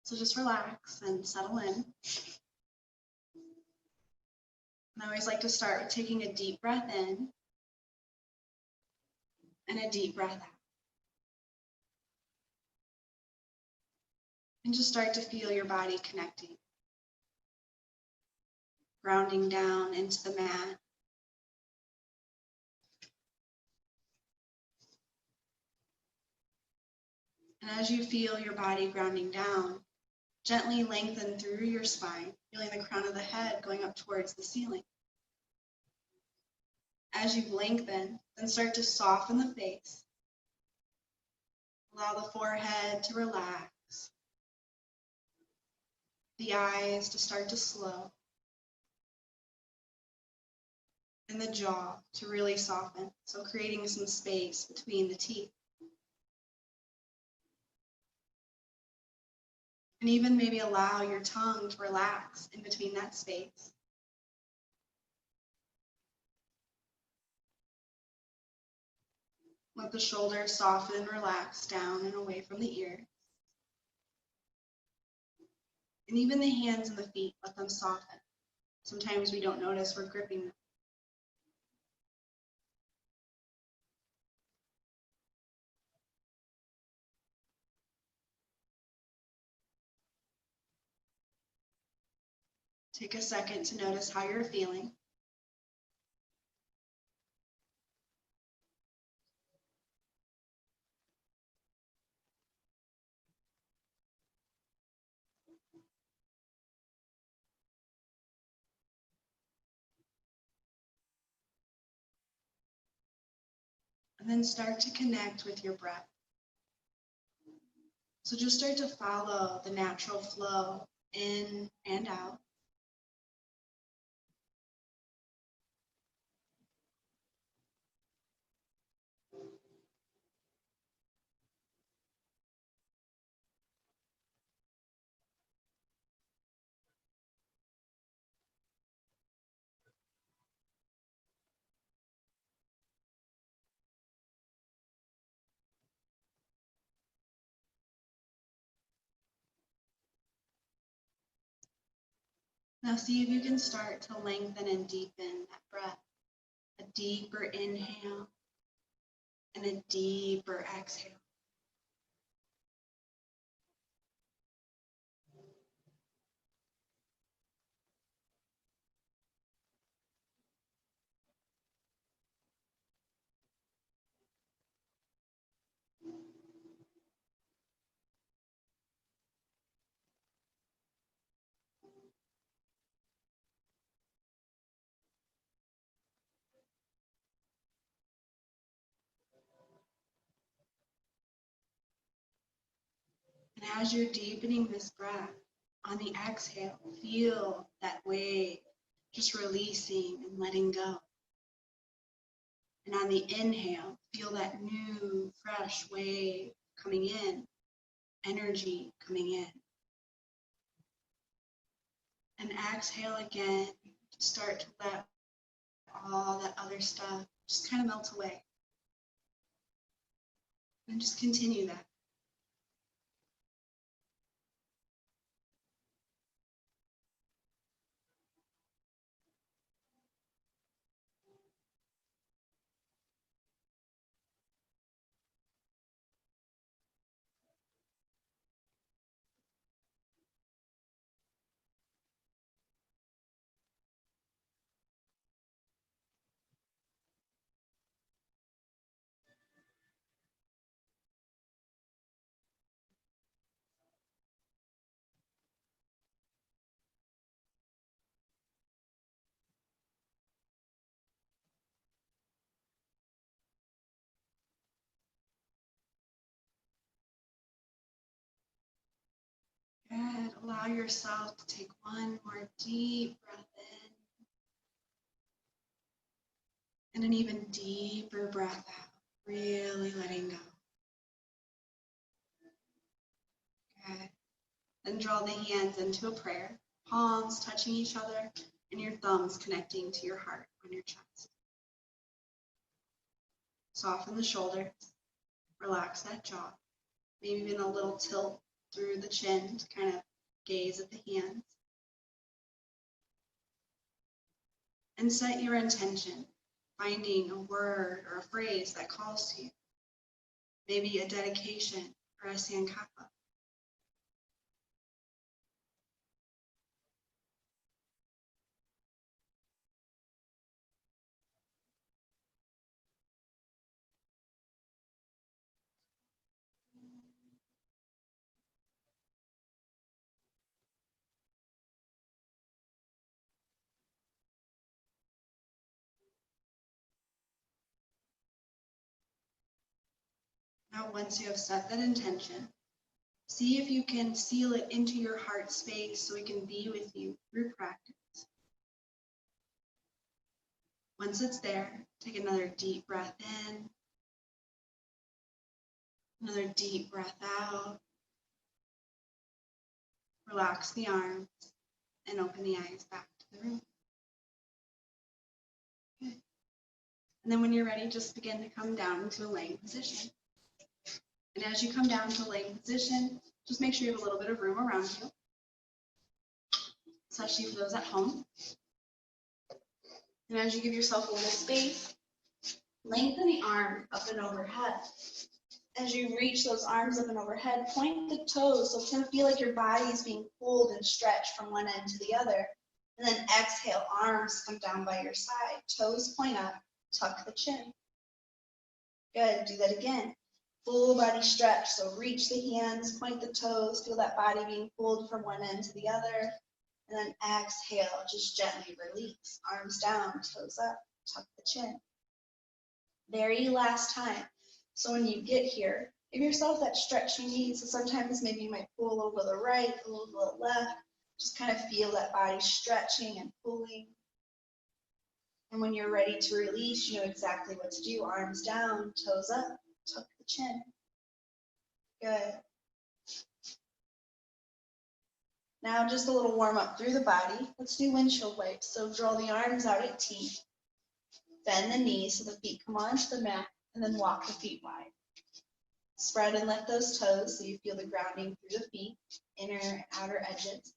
So just relax and settle in. And I always like to start with taking a deep breath in and a deep breath out. And just start to feel your body connecting, grounding down into the mat. And as you feel your body grounding down, gently lengthen through your spine, feeling the crown of the head going up towards the ceiling. As you lengthen, then start to soften the face. Allow the forehead to relax, the eyes to start to slow, and the jaw to really soften, so creating some space between the teeth. And even maybe allow your tongue to relax in between that space. Let the shoulders soften and relax down and away from the ears. And even the hands and the feet, let them soften. Sometimes we don't notice we're gripping them. Take a second to notice how you're feeling. And then start to connect with your breath. So just start to follow the natural flow in and out. Now see if you can start to lengthen and deepen that breath. A deeper inhale and a deeper exhale. And as you're deepening this breath, on the exhale, feel that wave just releasing and letting go. And on the inhale, feel that new, fresh wave coming in, energy coming in. And exhale again, start to let all that other stuff just kind of melt away. And just continue that. Good. Allow yourself to take one more deep breath in. And an even deeper breath out, really letting go. Good. Then draw the hands into a prayer, palms touching each other and your thumbs connecting to your heart on your chest. Soften the shoulders, relax that jaw, maybe even a little tilt through the chin to kind of gaze at the hands. And set your intention, finding a word or a phrase that calls to you. Maybe a dedication or a Sankapa. Now, once you have set that intention, see if you can seal it into your heart space so it can be with you through practice. Once it's there, take another deep breath in, another deep breath out. Relax the arms and open the eyes back to the room. Okay. And then when you're ready, just begin to come down into a laying position. And as you come down to a laying position, just make sure you have a little bit of room around you, especially for those at home. And as you give yourself a little space, lengthen the arm up and overhead. As you reach those arms up and overhead, point the toes so it's going to feel like your body is being pulled and stretched from one end to the other. And then exhale, arms come down by your side, toes point up, tuck the chin. Good, do that again. Full body stretch, so reach the hands, point the toes, feel that body being pulled from one end to the other. And then exhale, just gently release. Arms down, toes up, tuck the chin. Very last time. So when you get here, give yourself that stretch you need. So sometimes maybe you might pull over the right, a little to the left. Just kind of feel that body stretching and pulling. And when you're ready to release, you know exactly what to do. Arms down, toes up, tuck the chin. Good. Now just a little warm up through the body. Let's do windshield wipes. So draw the arms out at T. Bend the knees so the feet come onto the mat, and then walk the feet wide. Spread and lift those toes so you feel the grounding through the feet, inner and outer edges.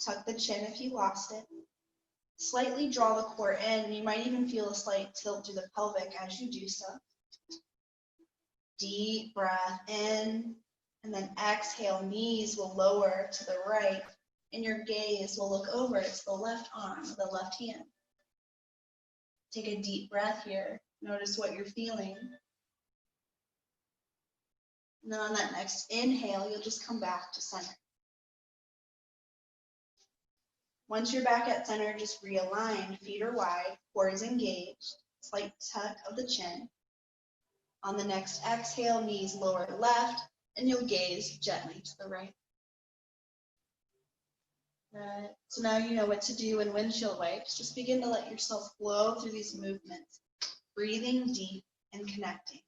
Tuck the chin if you lost it. Slightly draw the core in, and you might even feel a slight tilt through the pelvic as you do so. Deep breath in, and then exhale, knees will lower to the right, and your gaze will look over to the left arm or the left hand. Take a deep breath here. Notice what you're feeling. And then on that next inhale, you'll just come back to center. Once you're back at center, just realign. Feet are wide, core is engaged. Slight tuck of the chin. On the next exhale, knees lower left, and you'll gaze gently to the right. Good. So now you know what to do in windshield wipes. Just begin to let yourself flow through these movements, breathing deep and connecting.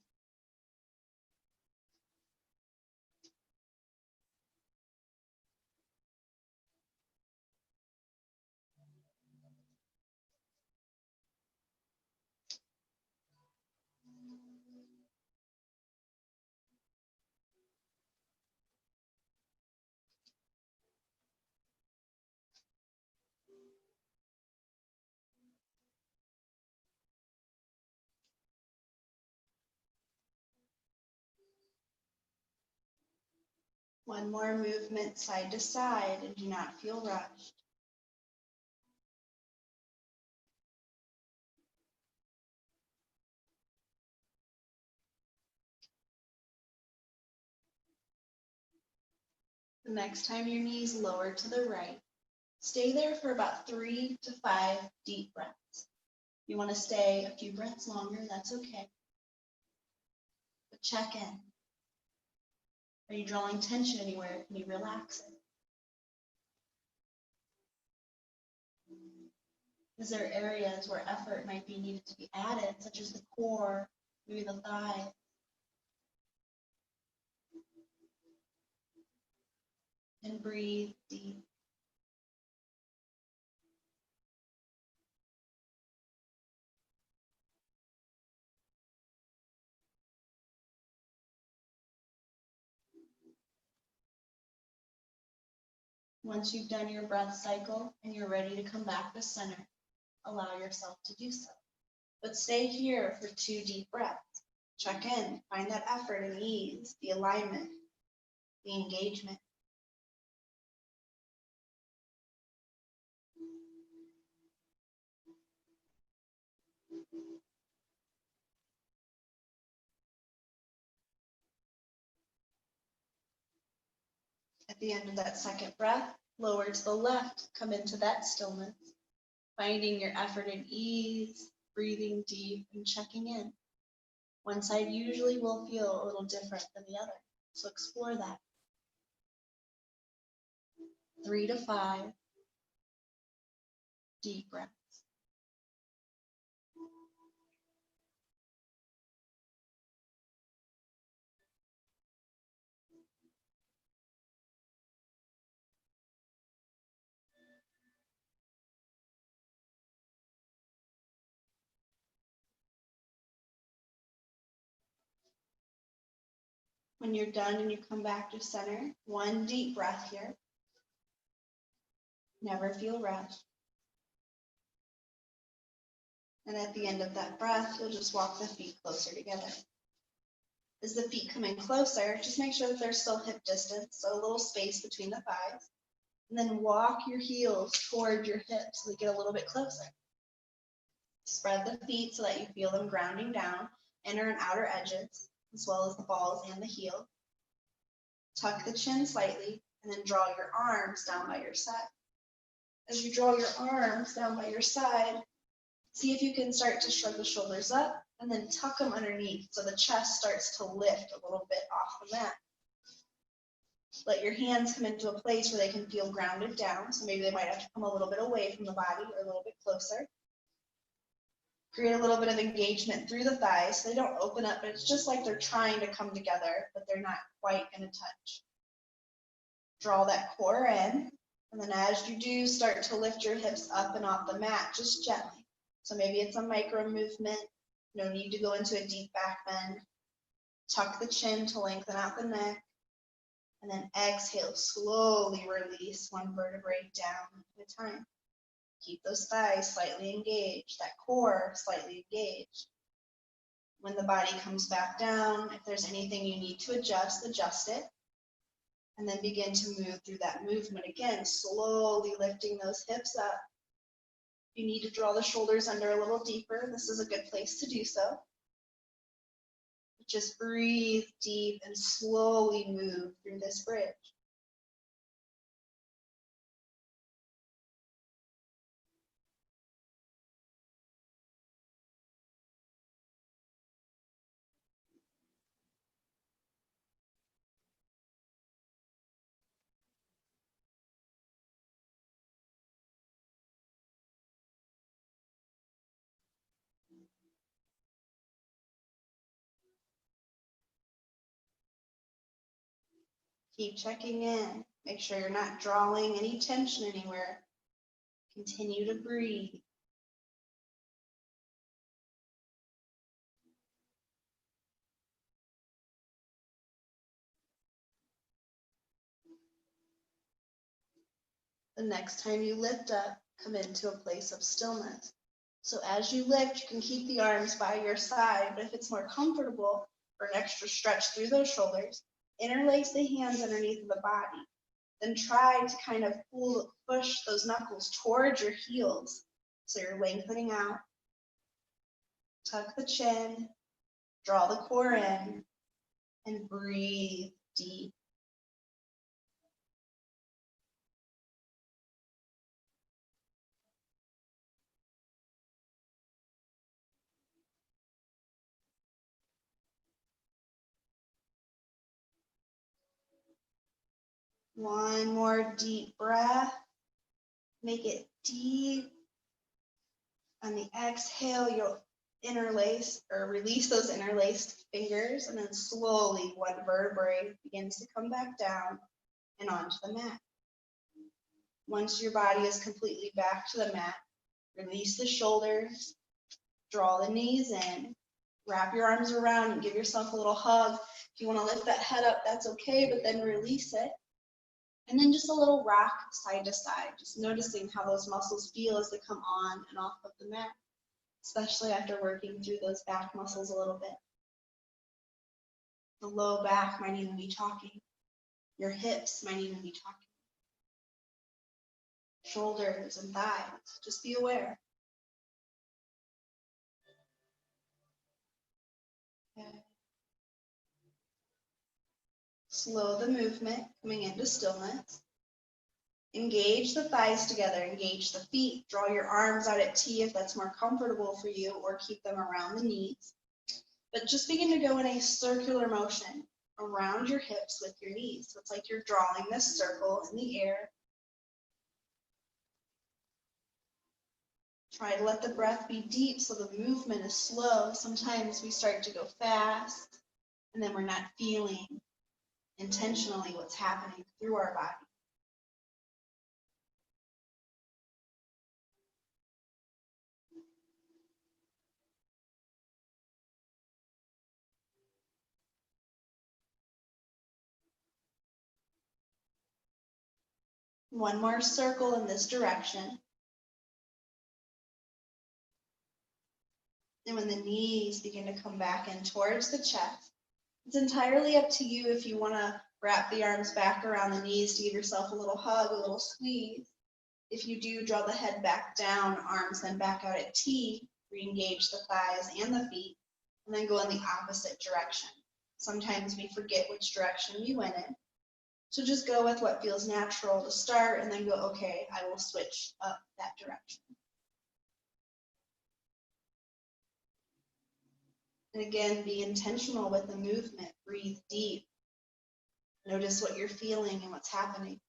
One more movement side to side, and do not feel rushed. The next time your knees lower to the right, stay there for about 3 to 5 deep breaths. If you want to stay a few breaths longer, that's okay. But check in. Are you drawing tension anywhere? Can you relax it? Is there areas where effort might be needed to be added, such as the core, maybe the thigh? And breathe deep. Once you've done your breath cycle and you're ready to come back to center, allow yourself to do so. But stay here for 2 deep breaths. Check in, find that effort and ease, the alignment, the engagement. At the end of that second breath, lower to the left, come into that stillness, finding your effort and ease, breathing deep and checking in. One side usually will feel a little different than the other, so explore that. 3 to 5 deep breaths. When you're done and you come back to center, 1 deep breath here. Never feel rushed. And at the end of that breath, you'll just walk the feet closer together. As the feet come in closer, just make sure that they're still hip distance, so a little space between the thighs. And then walk your heels toward your hips so they get a little bit closer. Spread the feet so that you feel them grounding down, inner and outer edges, as well as the balls and the heel. Tuck the chin slightly, and then draw your arms down by your side. As you draw your arms down by your side, see if you can start to shrug the shoulders up and then tuck them underneath so the chest starts to lift a little bit off the mat. Let your hands come into a place where they can feel grounded down. So maybe they might have to come a little bit away from the body or a little bit closer. Create a little bit of engagement through the thighs so they don't open up, but it's just like they're trying to come together, but they're not quite going to touch. Draw that core in, and then as you do, start to lift your hips up and off the mat, just gently. So maybe it's a micro movement. No need to go into a deep back bend. Tuck the chin to lengthen out the neck. And then exhale, slowly release 1 vertebrae down at a time. Keep those thighs slightly engaged, that core slightly engaged. When the body comes back down, if there's anything you need to adjust, adjust it. And then begin to move through that movement again, slowly lifting those hips up. If you need to draw the shoulders under a little deeper, this is a good place to do so. Just breathe deep and slowly move through this bridge. Keep checking in. Make sure you're not drawing any tension anywhere. Continue to breathe. The next time you lift up, come into a place of stillness. So as you lift, you can keep the arms by your side, but if it's more comfortable for an extra stretch through those shoulders, interlace the hands underneath the body. Then try to kind of push those knuckles towards your heels. So you're lengthening out. Tuck the chin, draw the core in, and breathe deep. One more deep breath. Make it deep. On the exhale, you'll interlace or release those interlaced fingers, and then slowly 1 vertebrae begins to come back down and onto the mat. Once your body is completely back to the mat, release the shoulders, draw the knees in, wrap your arms around and give yourself a little hug. If you want to lift that head up, that's okay, but then release it. And then just a little rock side to side, just noticing how those muscles feel as they come on and off of the mat, especially after working through those back muscles a little bit. The low back might even be talking. Your hips might even be talking. Shoulders and thighs, just be aware. Okay. Slow the movement, coming into stillness. Engage the thighs together, engage the feet. Draw your arms out at T if that's more comfortable for you, or keep them around the knees. But just begin to go in a circular motion around your hips with your knees. So it's like you're drawing this circle in the air. Try to let the breath be deep so the movement is slow. Sometimes we start to go fast, and then we're not feeling intentionally what's happening through our body. One more circle in this direction. And when the knees begin to come back in towards the chest, it's entirely up to you if you want to wrap the arms back around the knees to give yourself a little hug, a little squeeze. If you do, draw the head back down, arms then back out at T, re-engage the thighs and the feet, and then go in the opposite direction. Sometimes we forget which direction we went in. So just go with what feels natural to start, and then go, okay, I will switch up that direction. And again, be intentional with the movement. Breathe deep. Notice what you're feeling and what's happening.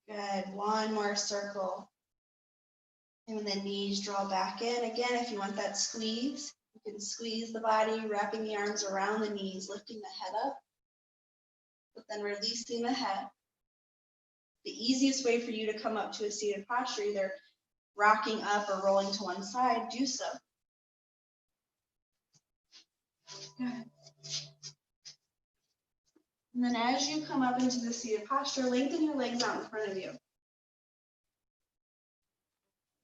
Good. One more circle. And when the knees draw back in, again, if you want that squeeze, you can squeeze the body, wrapping the arms around the knees, lifting the head up, but then releasing the head. The easiest way for you to come up to a seated posture, either rocking up or rolling to one side, do so. Good. And then as you come up into the seated posture, lengthen your legs out in front of you.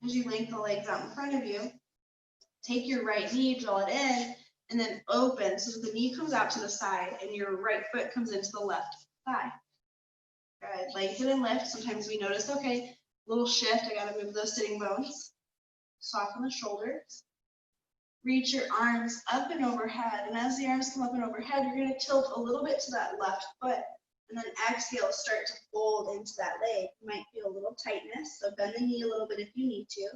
As you lengthen the legs out in front of you, take your right knee, draw it in, and then open so that the knee comes out to the side and your right foot comes into the left thigh. Good. Lengthen and lift. Sometimes we notice, okay, little shift, I gotta move those sitting bones. Soften the shoulders. Reach your arms up and overhead, and as the arms come up and overhead, you're gonna tilt a little bit to that left foot, and then exhale, start to fold into that leg. You might feel a little tightness, so bend the knee a little bit if you need to.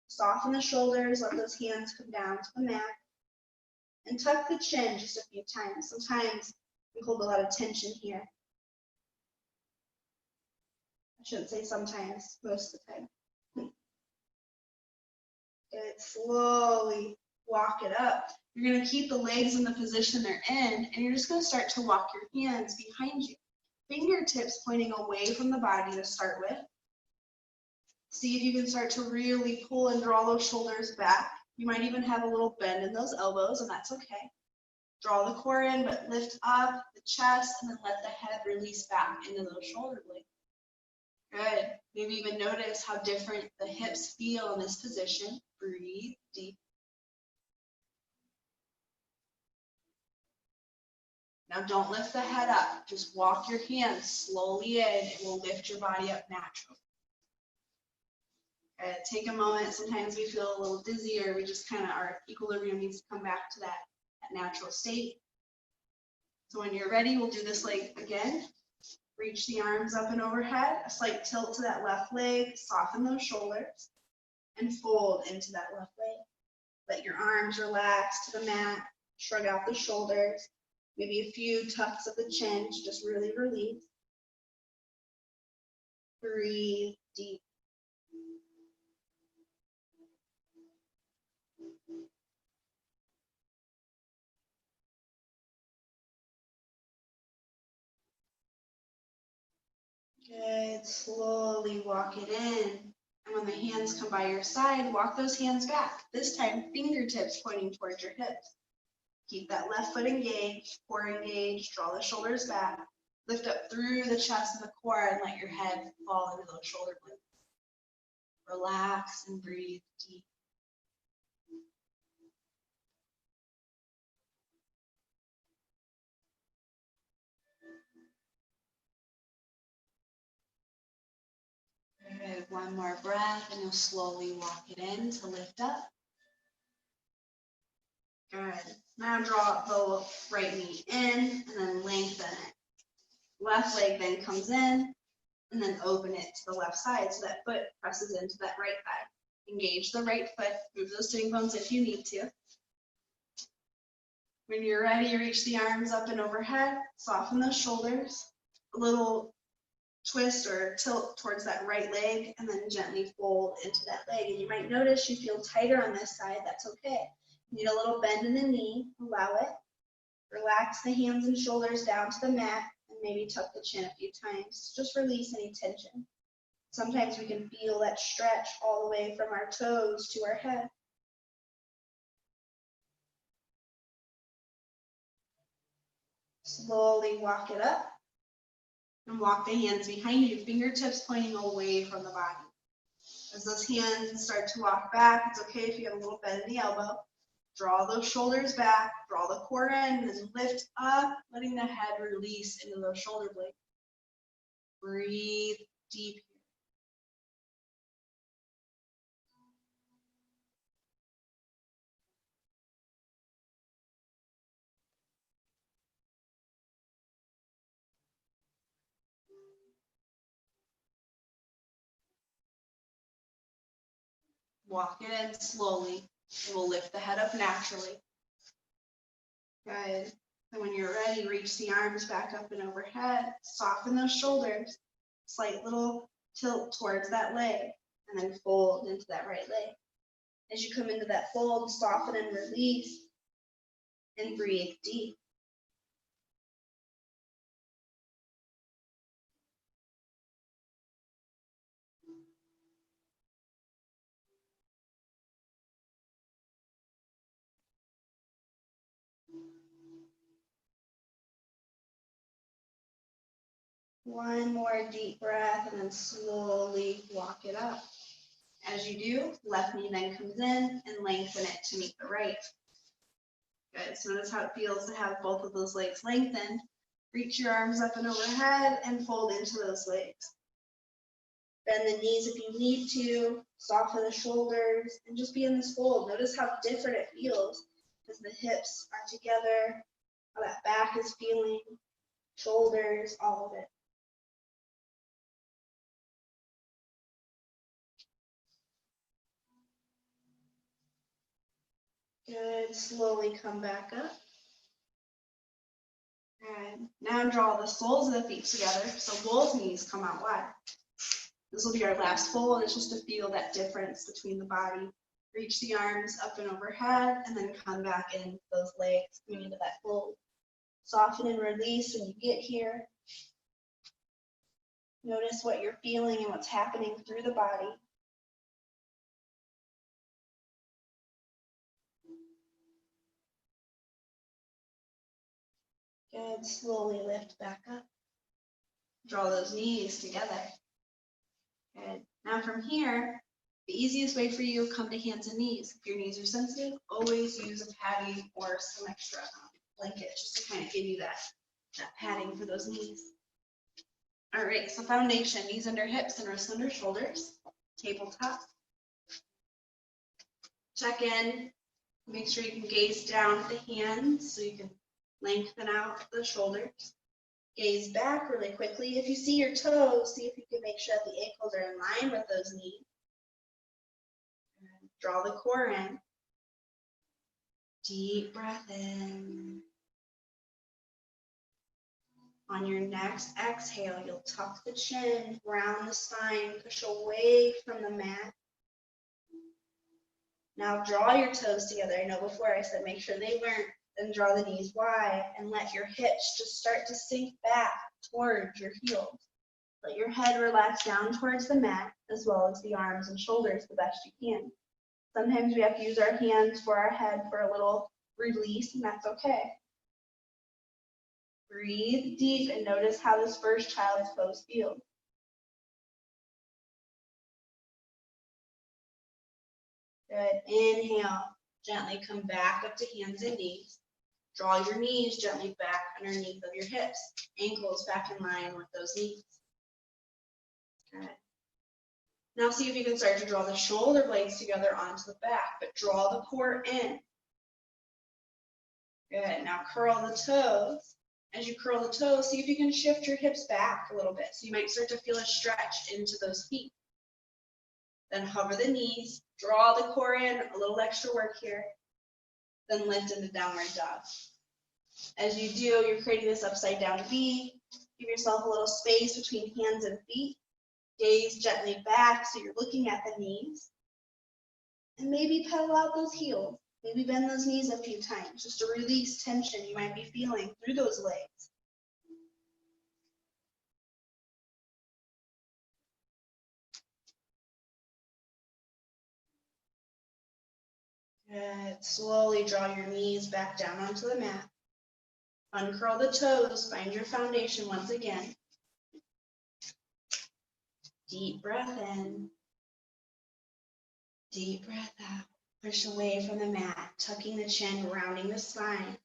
Soften the shoulders, let those hands come down to the mat, and tuck the chin just a few times. Sometimes we hold a lot of tension here. I shouldn't say sometimes, most of the time. Good. Slowly walk it up. You're going to keep the legs in the position they're in, and you're just going to start to walk your hands behind you. Fingertips pointing away from the body to start with. See if you can start to really pull and draw those shoulders back. You might even have a little bend in those elbows, and that's okay. Draw the core in, but lift up the chest, and then let the head release back into those shoulder blades. Good. Maybe even notice how different the hips feel in this position. Breathe deep. Now don't lift the head up. Just walk your hands slowly in. It will lift your body up naturally. Take a moment. Sometimes we feel a little dizzy, or we just kind of, our equilibrium needs to come back to that natural state. So when you're ready, we'll do this leg again. Reach the arms up and overhead, a slight tilt to that left leg, soften those shoulders, and fold into that left leg. Let your arms relax to the mat, shrug out the shoulders, maybe a few tucks of the chin to just really release. Breathe deep. Good. Slowly walk it in. And when the hands come by your side, walk those hands back. This time, fingertips pointing towards your hips. Keep that left foot engaged, core engaged, draw the shoulders back. Lift up through the chest and the core and let your head fall into those shoulder blades. Relax and breathe deep. Good. One more breath and you'll slowly walk it in to lift up. Good. Now draw the right knee in and then lengthen it. Left leg then comes in and then open it to the left side so that foot presses into that right thigh. Engage the right foot, move those sitting bones if you need to. When you're ready, reach the arms up and overhead, soften those shoulders, a little twist or tilt towards that right leg, and then gently fold into that leg. And you might notice you feel tighter on this side, that's okay. You need a little bend in the knee, allow it. Relax the hands and shoulders down to the mat, and maybe tuck the chin a few times. Just release any tension. Sometimes we can feel that stretch all the way from our toes to our head. Slowly walk it up and walk the hands behind you, fingertips pointing away from the body. As those hands start to walk back, it's okay if you have a little bend in the elbow. Draw those shoulders back, draw the core in, and lift up, letting the head release into those shoulder blades. Breathe deep. Walk it in slowly, and we'll lift the head up naturally. Good. And when you're ready, reach the arms back up and overhead. Soften those shoulders. Slight little tilt towards that leg, and then fold into that right leg. As you come into that fold, soften and release, and breathe deep. One more deep breath, and then slowly walk it up. As you do, left knee then comes in and lengthen it to meet the right. Good. So notice how it feels to have both of those legs lengthened. Reach your arms up and overhead and fold into those legs. Bend the knees if you need to, soften the shoulders, and just be in this fold. Notice how different it feels as the hips are together, how that back is feeling, shoulders, all of it. Good. Slowly come back up. And now draw the soles of the feet together so both knees come out wide. This will be our last fold. It's just to feel that difference between the body. Reach the arms up and overhead and then come back in those legs coming into that fold. Soften and release when you get here. Notice what you're feeling and what's happening through the body. Good. Slowly lift back up. Draw those knees together. Good. Now from here, the easiest way for you, come to hands and knees. If your knees are sensitive, always use a padding or some extra blanket just to kind of give you that padding for those knees. All right, so foundation, knees under hips and wrists under shoulders, tabletop. Check in, make sure you can gaze down at the hands so you can lengthen out the shoulders. Gaze back really quickly. If you see your toes, see if you can make sure that the ankles are in line with those knees. And draw the core in. Deep breath in. On your next exhale, you'll tuck the chin, round the spine, push away from the mat. Now draw your toes together. I know before I said make sure they weren't. Then draw the knees wide and let your hips just start to sink back towards your heels. Let your head relax down towards the mat, as well as the arms and shoulders the best you can. Sometimes we have to use our hands for our head for a little release, and that's okay. Breathe deep and notice how this first child's pose feels. Good. Inhale. Gently come back up to hands and knees. Draw your knees gently back underneath of your hips. Ankles back in line with those knees. Good. Now see if you can start to draw the shoulder blades together onto the back, but draw the core in. Good. Now curl the toes. As you curl the toes, see if you can shift your hips back a little bit. So you might start to feel a stretch into those feet. Then hover the knees, draw the core in, a little extra work here. Then lift into downward dog. As you do, you're creating this upside down V. Give yourself a little space between hands and feet. Gaze gently back so you're looking at the knees. And maybe pedal out those heels. Maybe bend those knees a few times just to release tension you might be feeling through those legs. Good. Slowly draw your knees back down onto the mat. Uncurl the toes, find your foundation once again. Deep breath in. Deep breath out. Push away from the mat, tucking the chin, rounding the spine.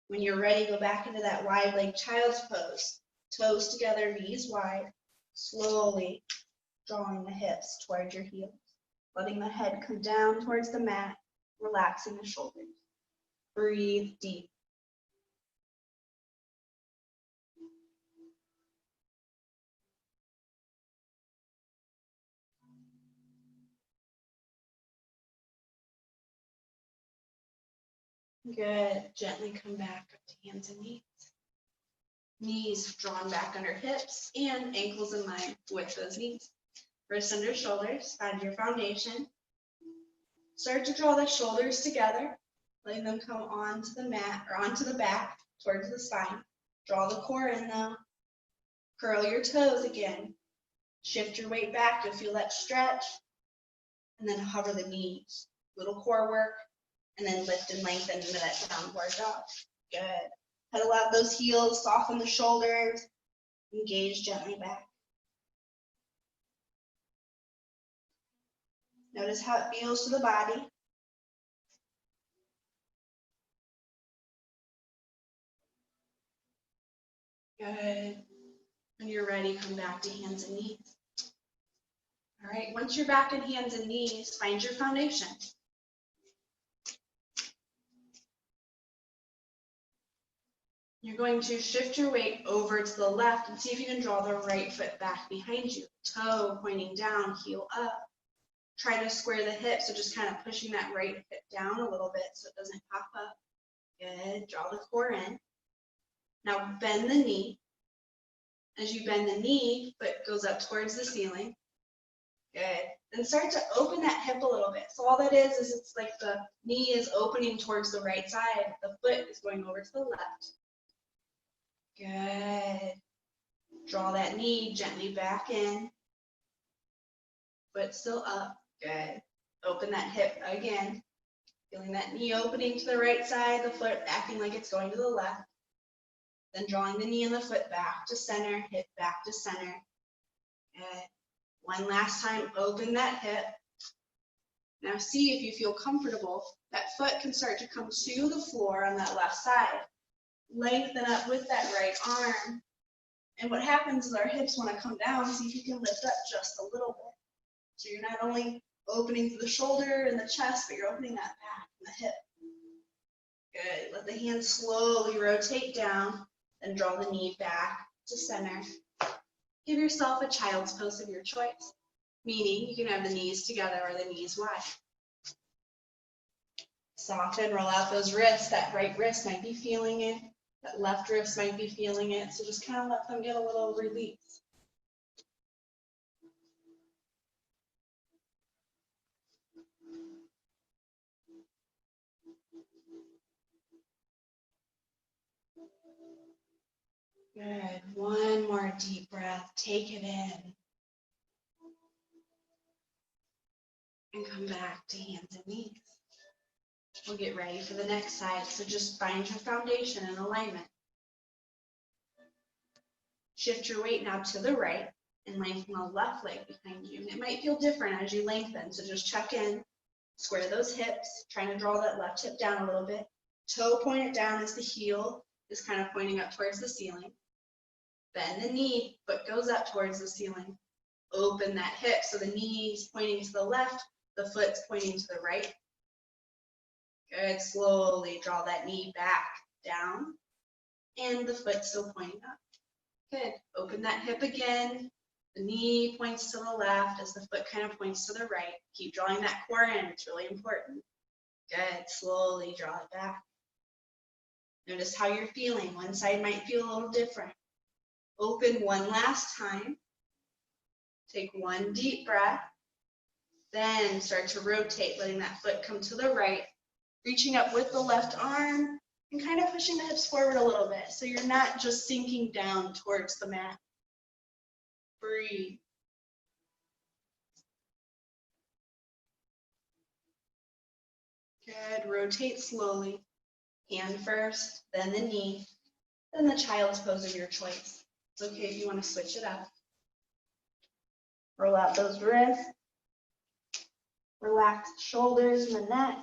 When you're ready, go back into that wide leg child's pose. Toes together, knees wide. Slowly drawing the hips towards your heels. Letting the head come down towards the mat, relaxing the shoulders. Breathe deep. Good. Gently come back up to hands and knees. Knees drawn back under hips and ankles in line with those knees. Wrists under shoulders, find your foundation. Start to draw the shoulders together, letting them come onto the mat or onto the back towards the spine. Draw the core in though. Curl your toes again. Shift your weight back to feel that stretch. And then hover the knees. Little core work. And then lift and lengthen into that downward dog. Good. Pedal out those heels, soften the shoulders, engage gently back. Notice how it feels to the body. Good. When you're ready, come back to hands and knees. All right, once you're back in hands and knees, find your foundation. You're going to shift your weight over to the left and see if you can draw the right foot back behind you. Toe pointing down, heel up. Try to square the hips, so just kind of pushing that right hip down a little bit so it doesn't pop up. Good, draw the core in. Now bend the knee. As you bend the knee, foot goes up towards the ceiling. Good. Then start to open that hip a little bit. So all that is it's like the knee is opening towards the right side. The foot is going over to the left. Good. Draw that knee gently back in. Foot still up. Good. Open that hip again. Feeling that knee opening to the right side, the foot acting like it's going to the left. Then drawing the knee and the foot back to center, hip back to center. Good. One last time, open that hip. Now see if you feel comfortable. That foot can start to come to the floor on that left side. Lengthen up with that right arm. And what happens is our hips want to come down. See if you can lift up just a little bit. So you're not only opening through the shoulder and the chest, but you're opening that back and the hip. Good. Let the hands slowly rotate down and draw the knee back to center. Give yourself a child's pose of your choice, meaning you can have the knees together or the knees wide. Soften, roll out those wrists. That right wrist might be feeling it. That left wrist might be feeling it. So just kind of let them get a little release. Good. One more deep breath. Take it in. And come back to hands and knees. We'll get ready for the next side. So just find your foundation and alignment. Shift your weight now to the right and lengthen the left leg behind you. And it might feel different as you lengthen. So just check in, square those hips, trying to draw that left hip down a little bit. Toe pointed down as the heel is kind of pointing up towards the ceiling. Bend the knee, foot goes up towards the ceiling. Open that hip so the knee's pointing to the left, the foot's pointing to the right. Good, slowly draw that knee back down and the foot still pointing up. Good, open that hip again. The knee points to the left as the foot kind of points to the right. Keep drawing that core in, it's really important. Good, slowly draw it back. Notice how you're feeling. One side might feel a little different. Open one last time. Take one deep breath. Then start to rotate, letting that foot come to the right. Reaching up with the left arm and kind of pushing the hips forward a little bit so you're not just sinking down towards the mat. Breathe. Good. Rotate slowly. Hand first, then the knee, then the child's pose of your choice. It's okay if you want to switch it up. Roll out those wrists. Relax the shoulders and the neck.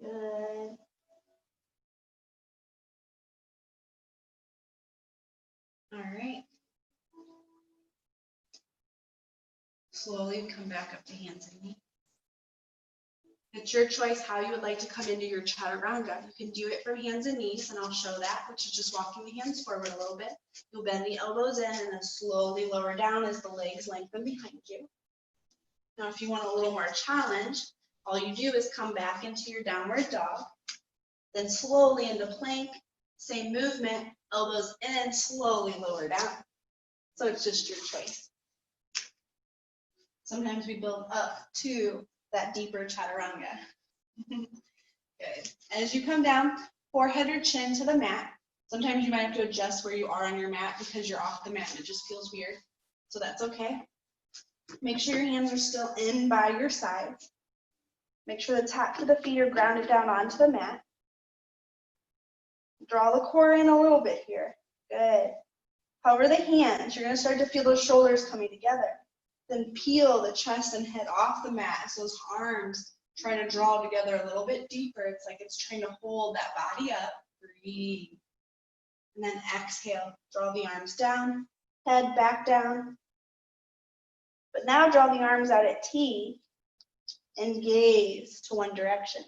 Good. All right. Slowly come back up to hands and knees. It's your choice how you would like to come into your chaturanga. You can do it from hands and knees, and I'll show that, which is just walking the hands forward a little bit. You'll bend the elbows in and then slowly lower down as the legs lengthen behind you. Now, if you want a little more challenge, all you do is come back into your downward dog, then slowly into plank, same movement, elbows in, slowly lower down. So it's just your choice. Sometimes we build up to that deeper chaturanga. Good. As you come down, forehead or chin to the mat. Sometimes you might have to adjust where you are on your mat because you're off the mat and it just feels weird. So that's okay. Make sure your hands are still in by your sides. Make sure the tops of the feet are grounded down onto the mat. Draw the core in a little bit here. Good. Hover the hands. You're going to start to feel those shoulders coming together. Then peel the chest and head off the mat as those arms try to draw together a little bit deeper. It's like it's trying to hold that body up. Breathe. And then exhale. Draw the arms down. Head back down. But now draw the arms out at T and gaze to one direction.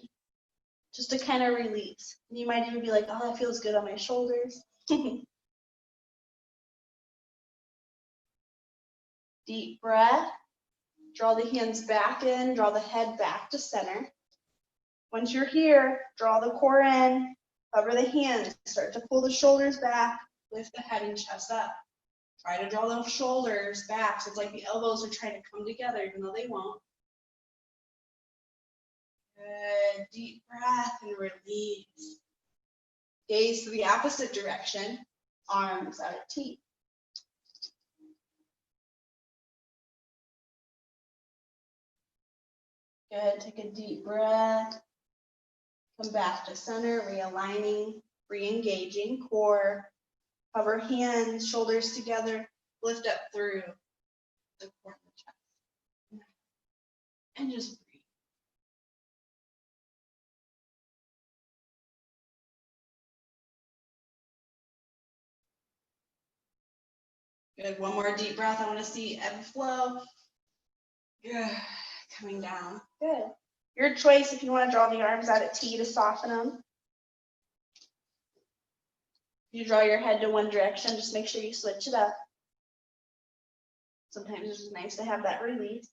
Just to kind of release. And you might even be like, oh, that feels good on my shoulders. Deep breath. Draw the hands back in, draw the head back to center. Once you're here, draw the core in, cover the hands, start to pull the shoulders back, lift the head and chest up. Try to draw those shoulders back, so it's like the elbows are trying to come together, even though they won't. Good, deep breath and release. Gaze to the opposite direction, arms out at T. Good, take a deep breath. Come back to center, realigning, re-engaging, core. Cover hands, shoulders together, lift up through the core of the chest. And just breathe. Good, one more deep breath. I want to see ebb and flow. Good, coming down. Good. Your choice if you want to draw the arms out at T to soften them. You draw your head to one direction, just make sure you switch it up. Sometimes it's just nice to have that release.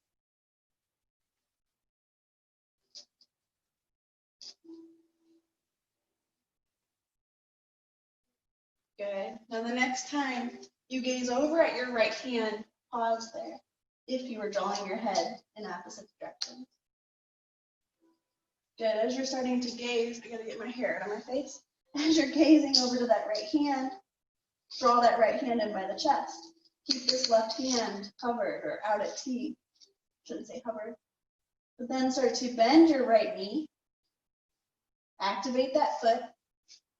Good. Now the next time you gaze over at your right hand, pause there if you were drawing your head in opposite directions. Good. As you're starting to gaze, I gotta get my hair out of my face. As you're gazing over to that right hand, draw that right hand in by the chest. Keep this left hand covered or out at T. Shouldn't say hovered. But then start to bend your right knee. Activate that foot.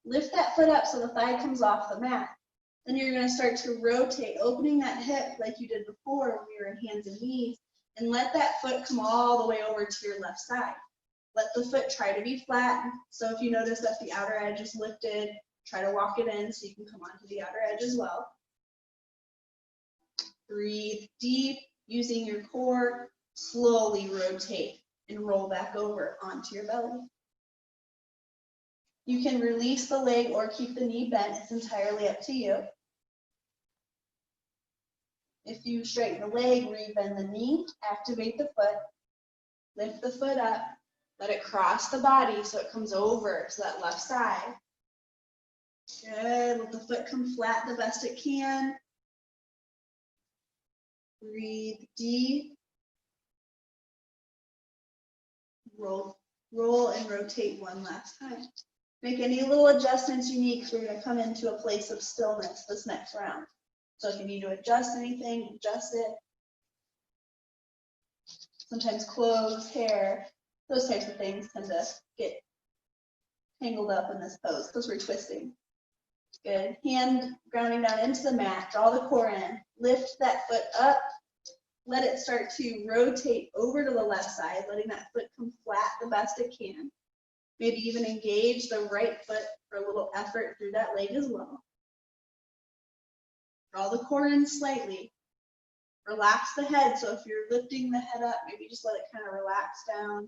Lift that foot up so the thigh comes off the mat. Then you're going to start to rotate, opening that hip like you did before when we were in hands and knees, and let that foot come all the way over to your left side. Let the foot try to be flat. So if you notice that the outer edge is lifted, try to walk it in so you can come onto the outer edge as well. Breathe deep, using your core, slowly rotate and roll back over onto your belly. You can release the leg or keep the knee bent. It's entirely up to you. If you straighten the leg, rebend the knee, activate the foot, lift the foot up, let it cross the body so it comes over to that left side. Good. Let the foot come flat the best it can. Breathe deep. Roll and rotate one last time. Make any little adjustments you need because we're going to come into a place of stillness this next round. So if you need to adjust anything, adjust it. Sometimes clothes, hair, those types of things tend to get tangled up in this pose because we're twisting. Good. Hand grounding down into the mat. Draw the core in. Lift that foot up. Let it start to rotate over to the left side, letting that foot come flat the best it can. Maybe even engage the right foot for a little effort through that leg as well. Draw the core in slightly. Relax the head. So if you're lifting the head up, maybe just let it kind of relax down.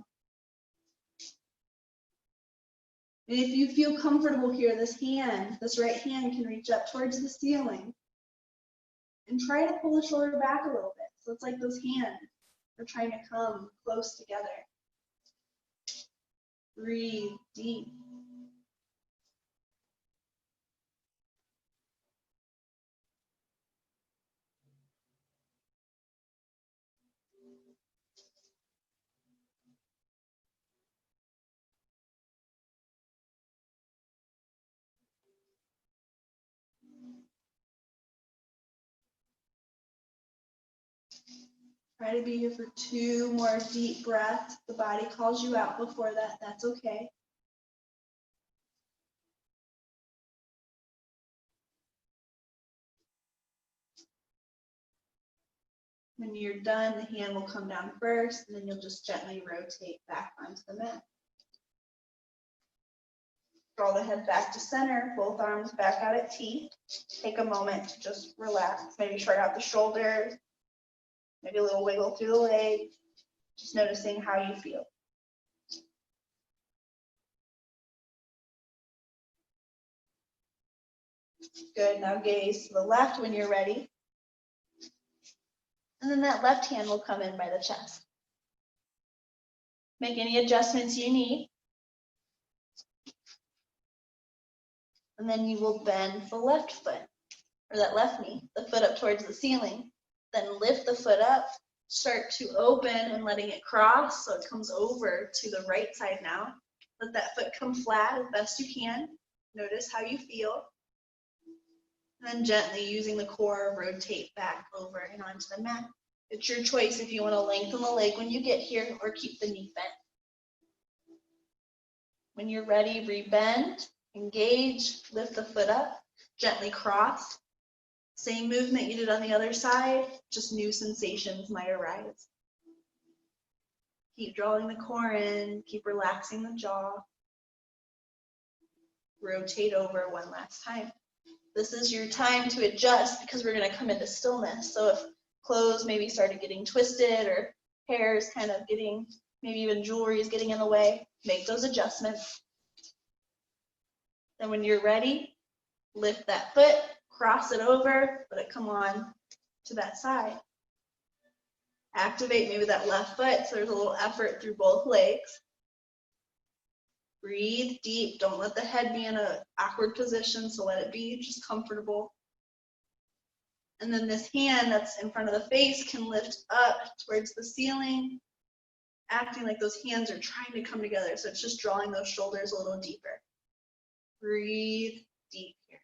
And if you feel comfortable here, this right hand can reach up towards the ceiling. And try to pull the shoulder back a little bit. So it's like those hands are trying to come close together. Breathe deep. Try to be here for 2 more deep breaths. If the body calls you out before that, that's okay. When you're done, the hand will come down first, and then you'll just gently rotate back onto the mat. Draw the head back to center, both arms back out at T. Take a moment to just relax, maybe shrug out the shoulders, maybe a little wiggle through the legs, just noticing how you feel. Good, now gaze to the left when you're ready. And then that left hand will come in by the chest. Make any adjustments you need. And then you will bend the left foot, or that left knee, the foot up towards the ceiling. Then lift the foot up, start to open and letting it cross so it comes over to the right side now. Let that foot come flat as best you can. Notice how you feel. And then gently using the core, rotate back over and onto the mat. It's your choice if you want to lengthen the leg when you get here or keep the knee bent. When you're ready, rebend, engage, lift the foot up, gently cross. Same movement you did on the other side, just new sensations might arise. Keep drawing the core in, keep relaxing the jaw. Rotate over one last time. This is your time to adjust because we're going to come into stillness. So if clothes maybe started getting twisted or hair is kind of getting, maybe even jewelry is getting in the way, make those adjustments. Then when you're ready, lift that foot, cross it over, let it come on to that side. Activate maybe that left foot so there's a little effort through both legs. Breathe deep. Don't let the head be in an awkward position, so let it be just comfortable. And then this hand that's in front of the face can lift up towards the ceiling, acting like those hands are trying to come together. So it's just drawing those shoulders a little deeper. Breathe deep here.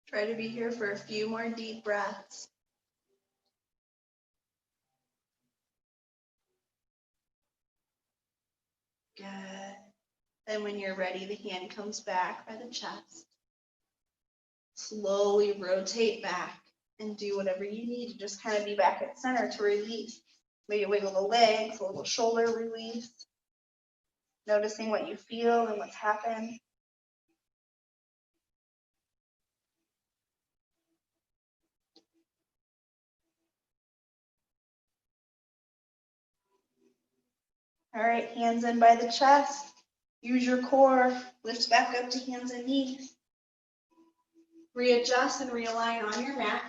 Try to be here for a few more deep breaths. Good. And when you're ready, the hand comes back by the chest. Slowly rotate back and do whatever you need to just kind of be back at center to release. Maybe wiggle the legs, a little shoulder release. Noticing what you feel and what's happened. All right, hands in by the chest. Use your core. Lift back up to hands and knees. Readjust and realign on your mat.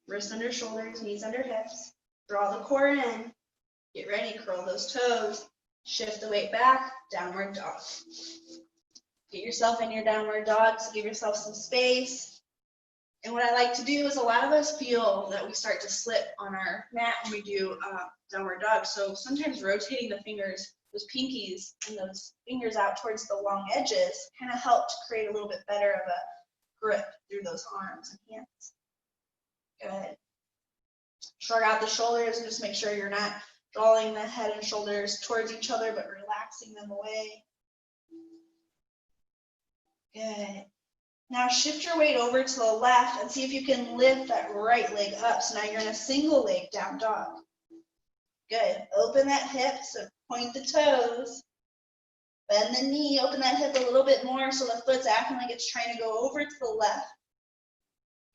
Wrists under shoulders, knees under hips. Draw the core in. Get ready, curl those toes. Shift the weight back, downward dog. Get yourself in your downward dog, so give yourself some space. And what I like to do is a lot of us feel that we start to slip on our mat when we do downward dog. So sometimes rotating the fingers, those pinkies and those fingers out towards the long edges kind of help to create a little bit better of a grip through those arms and hands. Good. Shrug out the shoulders and just make sure you're not drawing the head and shoulders towards each other, but relaxing them away. Good. Now shift your weight over to the left and see if you can lift that right leg up. So now you're in a single leg down dog. Good. Open that hip, so point the toes. Bend the knee, open that hip a little bit more so the foot's acting like it's trying to go over to the left.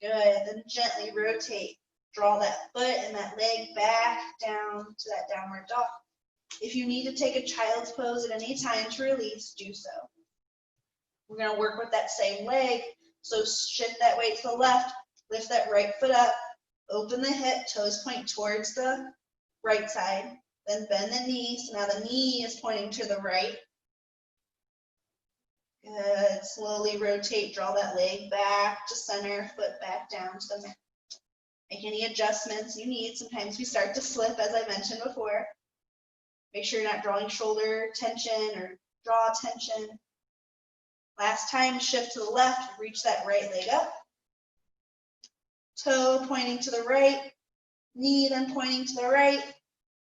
Good. Then gently rotate. Draw that foot and that leg back down to that downward dog. If you need to take a child's pose at any time to release, do so. We're going to work with that same leg. So shift that weight to the left, lift that right foot up, open the hip, toes point towards the right side, then bend the knee. So now the knee is pointing to the right. Good. Slowly rotate, draw that leg back to center, foot back down to the mat. Make any adjustments you need. Sometimes we start to slip, as I mentioned before. Make sure you're not drawing shoulder tension or jaw tension. Last time, shift to the left, reach that right leg up. Toe pointing to the right, knee then pointing to the right.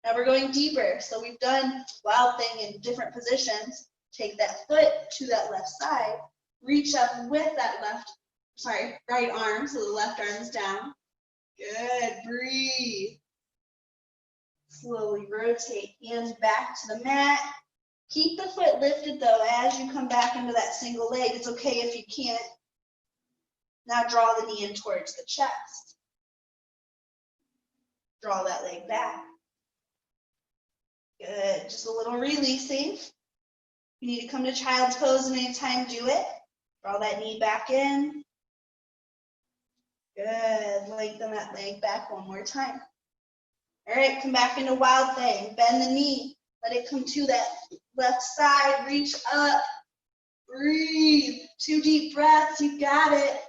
Now we're going deeper. So we've done wild thing in different positions. Take that foot to that left side, reach up with that right arm, so the left arm is down. Good, breathe. Slowly rotate, hands back to the mat. Keep the foot lifted though as you come back into that single leg. It's okay if you can't. Now draw the knee in towards the chest. Draw that leg back. Good, just a little releasing. If you need to come to child's pose at any time, do it. Draw that knee back in. Good, lengthen that leg back one more time. All right, come back into wild thing. Bend the knee, let it come to that left side, reach up, breathe. 2 deep breaths, you got it.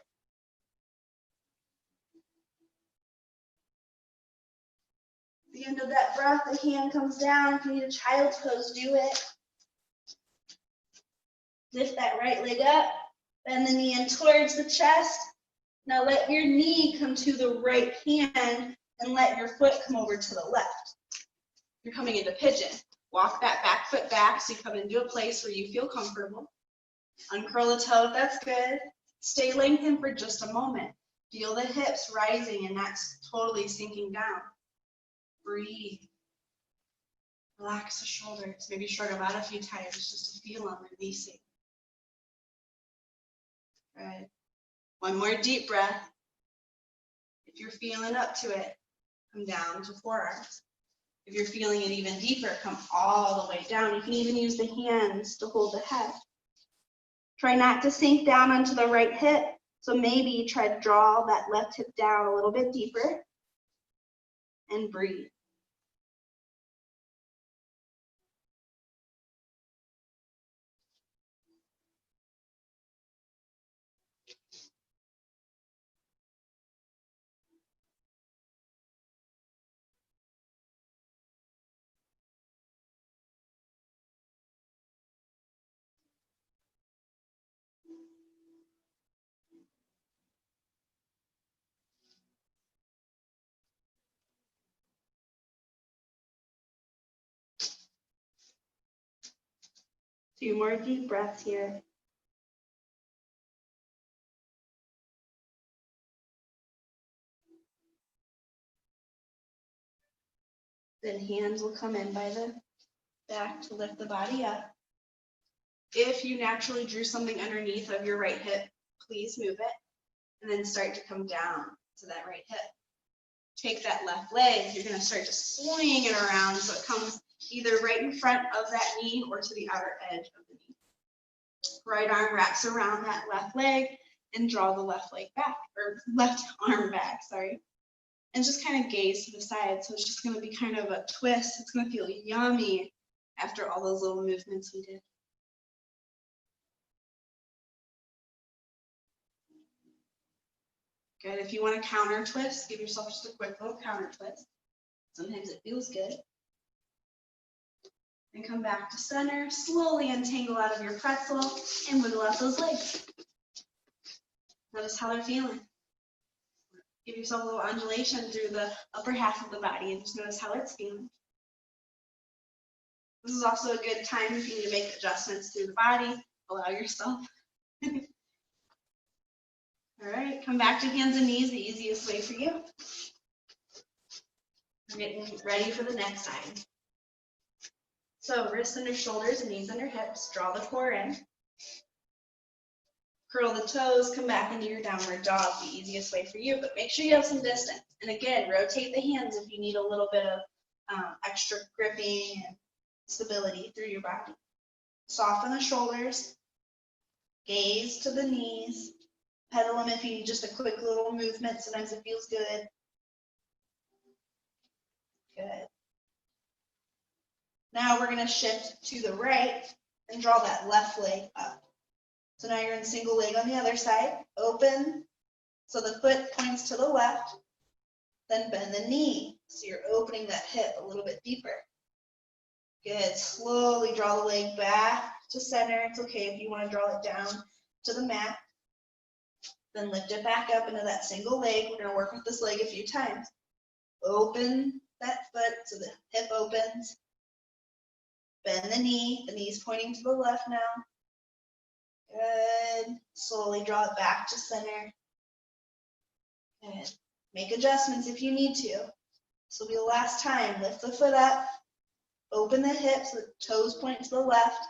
At the end of that breath, the hand comes down. If you need a child's pose, do it. Lift that right leg up, bend the knee in towards the chest. Now let your knee come to the right hand and let your foot come over to the left. You're coming into pigeon. Walk that back foot back so you come into a place where you feel comfortable. Uncurl a toe if that's good. Stay lengthened for just a moment. Feel the hips rising and not totally sinking down. Breathe. Relax the shoulders. Maybe shrug them out a few times just to feel them releasing. Good. One more deep breath. If you're feeling up to it, come down to forearms. If you're feeling it even deeper, come all the way down. You can even use the hands to hold the head. Try not to sink down onto the right hip. So maybe try to draw that left hip down a little bit deeper and breathe. Few more deep breaths here. Then hands will come in by the back to lift the body up. If you naturally drew something underneath of your right hip, please move it and then start to come down to that right hip. Take that left leg, you're going to start to swing it around so it comes either right in front of that knee or to the outer edge of the knee. Right arm wraps around that left leg and draw the left leg back, or left arm back, sorry. And just kind of gaze to the side. So it's just going to be kind of a twist. It's going to feel yummy after all those little movements we did. Good. If you want to counter twist, give yourself just a quick little counter twist. Sometimes it feels good. And come back to center. Slowly untangle out of your pretzel and wiggle out those legs. Notice how they're feeling. Give yourself a little undulation through the upper half of the body and just notice how it's feeling. This is also a good time if you need to make adjustments through the body. Allow yourself. All right, come back to hands and knees, the easiest way for you. We're getting ready for the next side. So wrists under shoulders and knees under hips. Draw the core in. Curl the toes, come back into your downward dog, the easiest way for you, but make sure you have some distance. And again, rotate the hands if you need a little bit of extra gripping and stability through your body. Soften the shoulders, gaze to the knees, pedal them if you need just a quick little movement. Sometimes it feels good. Good. Now we're going to shift to the right and draw that left leg up. So now you're in single leg on the other side. Open, so the foot points to the left, then bend the knee. So you're opening that hip a little bit deeper. Good, slowly draw the leg back to center. It's okay if you want to draw it down to the mat. Then lift it back up into that single leg. We're going to work with this leg a few times. Open that foot so the hip opens. Bend the knee's pointing to the left now. Good. Slowly draw it back to center. Good. Make adjustments if you need to. This will be the last time. Lift the foot up. Open the hips, so the toes point to the left.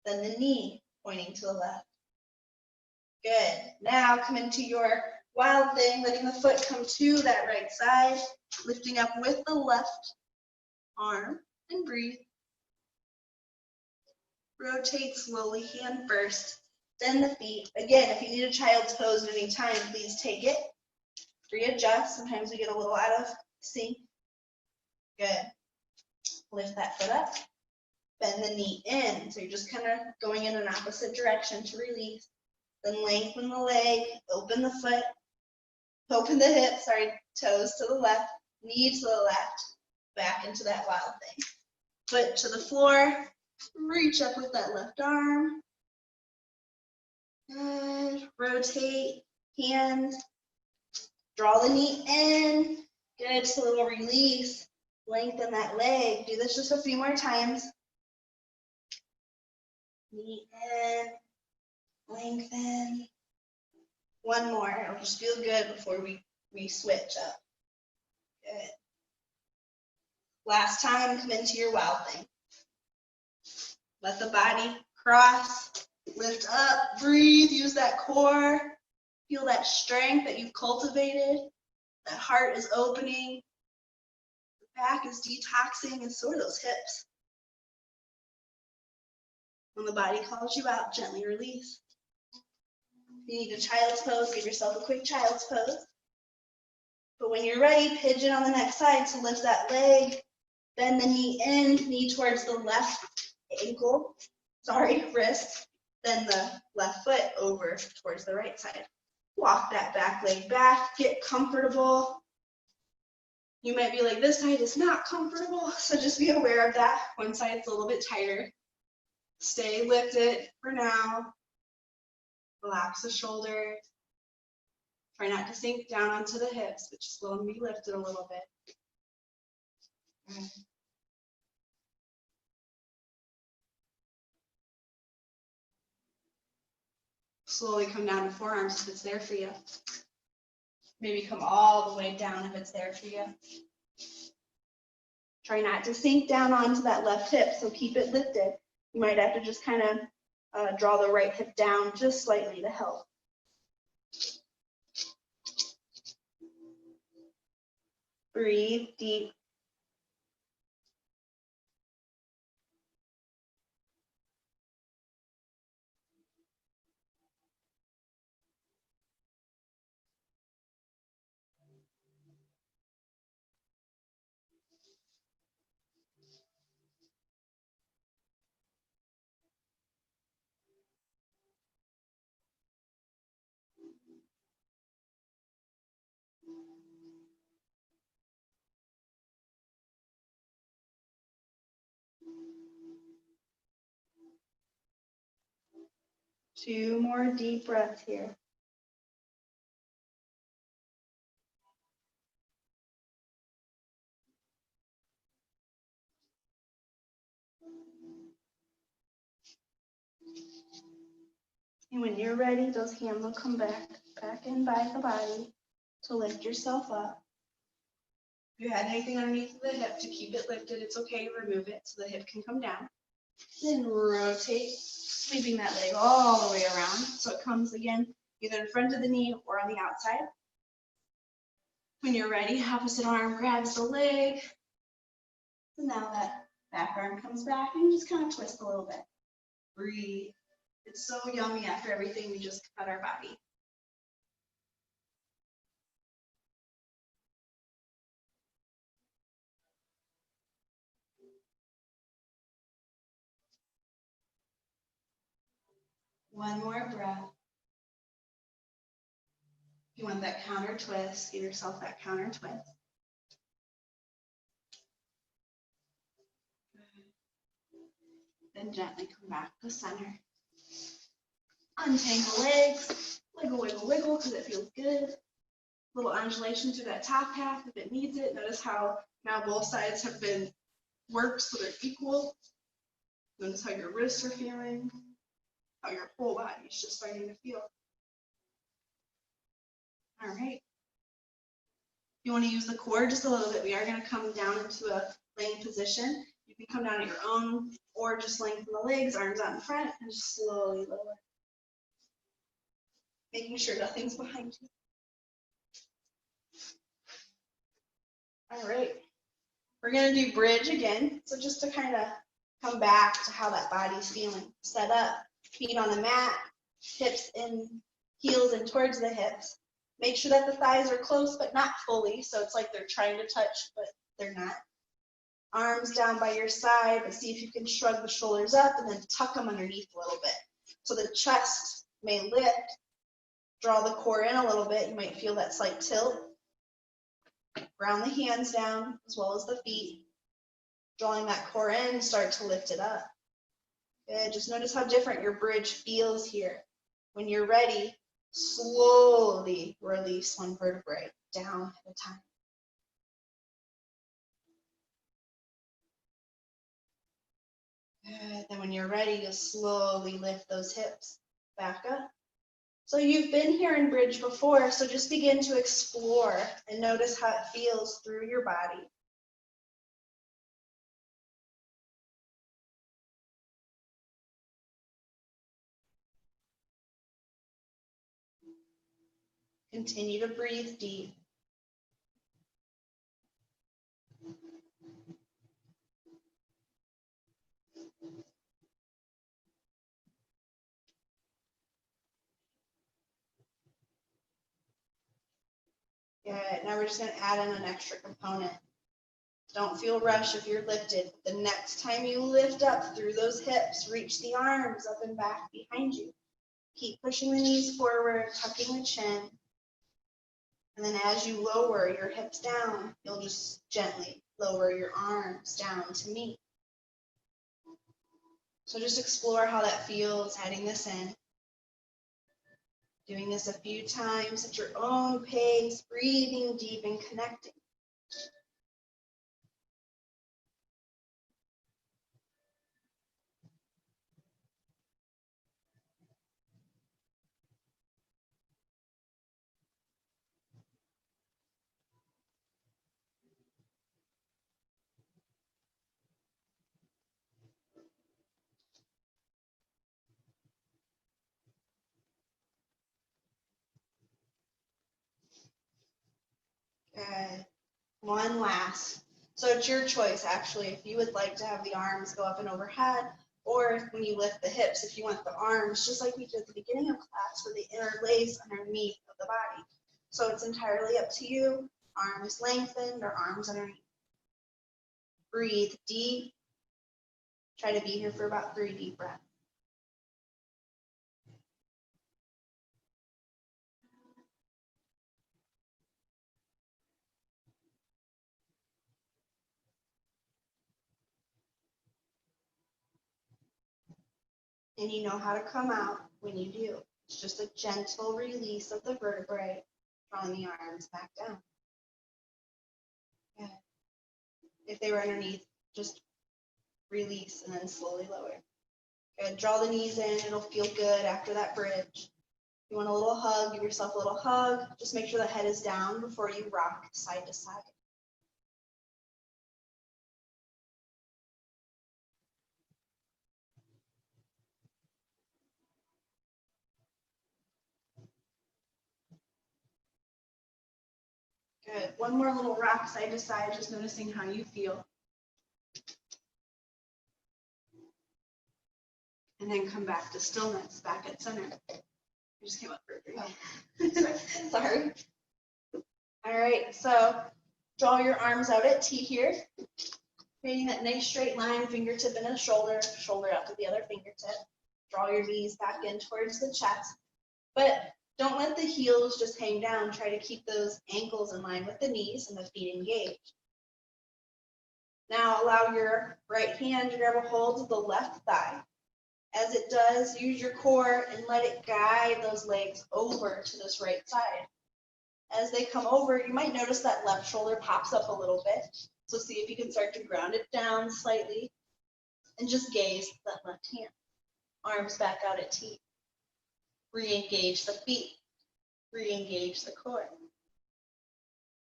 Then the knee pointing to the left. Good. Now come into your wild thing, letting the foot come to that right side. Lifting up with the left arm and breathe. Rotate slowly, hand first, then the feet. Again, if you need a child's pose at any time, please take it. Readjust. Sometimes we get a little out of sync. Good. Lift that foot up. Bend the knee in. So you're just kind of going in an opposite direction to release. Then lengthen the leg, open the foot, open the hip, toes to the left, knee to the left, back into that wild thing. Foot to the floor. Reach up with that left arm. Good. Rotate, hand. Draw the knee in. Good. Just a little release. Lengthen that leg. Do this just a few more times. Knee in. Lengthen. One more. It'll just feel good before we switch up. Good. Last time, come into your wild thing. Let the body cross, lift up, breathe, use that core. Feel that strength that you've cultivated. That heart is opening. The back is detoxing, and so are those hips. When the body calls you out, gently release. If you need a child's pose, give yourself a quick child's pose. But when you're ready, pigeon on the next side to lift that leg. Bend the knee in, knee towards the left wrist. Then the left foot over towards the right side. Walk that back leg back, get comfortable. You might be like, this side is not comfortable, so just be aware of that. One side's a little bit tighter. Stay lifted for now. Relax the shoulders. Try not to sink down onto the hips, but just let them be lifted a little bit. Good. Slowly come down to forearms if it's there for you. Maybe come all the way down if it's there for you. Try not to sink down onto that left hip, so keep it lifted. You might have to just kind of draw the right hip down just slightly to help. Breathe deep. Two more deep breaths here. And when you're ready, those hands will come back in by the body to lift yourself up. If you had anything underneath the hip to keep it lifted, it's okay, remove it so the hip can come down. Then rotate, sweeping that leg all the way around so it comes again either in front of the knee or on the outside. When you're ready, opposite arm grabs the leg. So now that back arm comes back and you just kind of twist a little bit. Breathe. It's so yummy after everything we just cut our body. One more breath. If you want that counter twist, give yourself that counter twist. Then gently come back to center. Untangle legs, wiggle, wiggle, wiggle, because it feels good. Little undulation through that top half if it needs it. Notice how now both sides have been worked so they're equal. Notice how your wrists are feeling, how your whole body is just starting to feel. All right. You want to use the core just a little bit. We are going to come down into a laying position. You can come down at your own or just lengthen the legs, arms out in front, and just slowly lower. Making sure nothing's behind you. All right. We're going to do bridge again. So just to kind of come back to how that body's feeling. Set up, feet on the mat, hips in, heels in towards the hips. Make sure that the thighs are close, but not fully. So it's like they're trying to touch, but they're not. Arms down by your side, but see if you can shrug the shoulders up and then tuck them underneath a little bit. So the chest may lift. Draw the core in a little bit. You might feel that slight tilt. Ground the hands down as well as the feet. Drawing that core in, start to lift it up. Good. Just notice how different your bridge feels here. When you're ready, slowly release one vertebrae down at a time. Good. Then when you're ready, just slowly lift those hips back up. So you've been here in bridge before, so just begin to explore and notice how it feels through your body. Continue to breathe deep. Good. Now we're just going to add in an extra component. Don't feel rush if you're lifted. The next time you lift up through those hips, reach the arms up and back behind you. Keep pushing the knees forward, tucking the chin. And then as you lower your hips down, you'll just gently lower your arms down to meet. So just explore how that feels, adding this in. Doing this a few times at your own pace, breathing deep and connecting. Good. One last. So it's your choice, actually, if you would like to have the arms go up and overhead, or if when you lift the hips, if you want the arms, just like we did at the beginning of class, where they interlace underneath of the body. So it's entirely up to you. Arms lengthened or arms underneath. Breathe deep. Try to be here for about 3 deep breaths. And you know how to come out when you do. It's just a gentle release of the vertebrae, drawing the arms back down. Good. If they were underneath, just release and then slowly lower. Good. Draw the knees in. It'll feel good after that bridge. If you want a little hug, give yourself a little hug. Just make sure the head is down before you rock side to side. Good. One more little rock side to side, just noticing how you feel. And then come back to stillness, back at center. I just came up for a drink. Sorry. All right, so draw your arms out at T here, creating that nice straight line, fingertip in a shoulder, shoulder out to the other fingertip. Draw your knees back in towards the chest, but don't let the heels just hang down. Try to keep those ankles in line with the knees and the feet engaged. Now allow your right hand to grab a hold of the left thigh. As it does, use your core and let it guide those legs over to this right side. As they come over, you might notice that left shoulder pops up a little bit. So see if you can start to ground it down slightly and just gaze that left hand. Arms back out at T. Re-engage the feet. Re-engage the core.